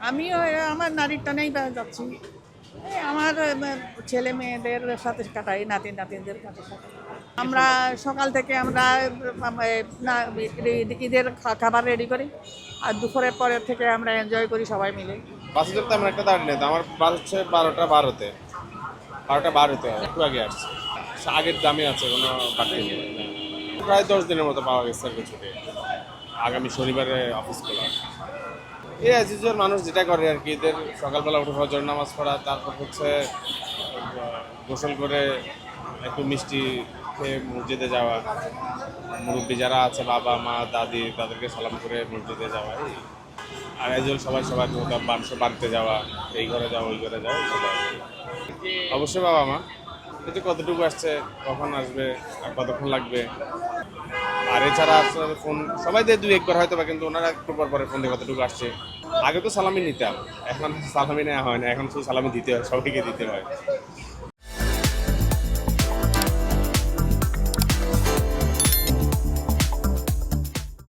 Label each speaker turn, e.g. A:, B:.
A: আমিও আমার নারীর টানেই যাচ্ছি। এই আমার ছেলে মেয়েদের সাথে কাটাই, নাতিনদের সাথে কাটাই। আমরা সকাল থেকে আমরা ঈদের খাবার রেডি করি, আর দুপুরের পরের থেকে আমরা এনজয় করি সবাই মিলে।
B: বাসে তো তেমন একটা দাঁড়িয়ে নেই, আমার বাস হচ্ছে 12টা 12তে একটু আগে আসছে। আগের দামই আছে, কোনো বাড়তি নেই। প্রায় 10 দিনের মতো পাওয়া গেছে আর কি ছুটি। আগামী শনিবারে অফিস খোলা। এই আজিজুর মানুষ যেটা করে আর কি, এদের সকালবেলা উঠে ফজর নামাজ পড়া, তারপর হচ্ছে গোসল করে একটু মিষ্টি খেয়ে মসজিদে যাওয়া, মুরব্বী যারা আছে বাবা মা দাদি তাদেরকে সালাম করে মসজিদে যাওয়া। এই আর একজন সবাই সবার বাড়িতে যাওয়া, এই ঘরে যাওয়া ওই ঘরে যাওয়া, এগুলো আর কি। অবশ্যই বাবা মা কিন্তু কতটুকু আসছে, কখন আসবে আর কতক্ষণ লাগবে। আর এছাড়া আসলে ফোন সবাই দিয়ে 2-1 বার হয়তো বা, কিন্তু ওনারা একটু পর পরে ফোন দিয়ে কতটুকু আসছে। আগে তো সালামি নিতাম, এখন সালামি নেওয়া হয় না, এখন শুধু সালামি দিতে হয়, সবাইকে দিতে হয়।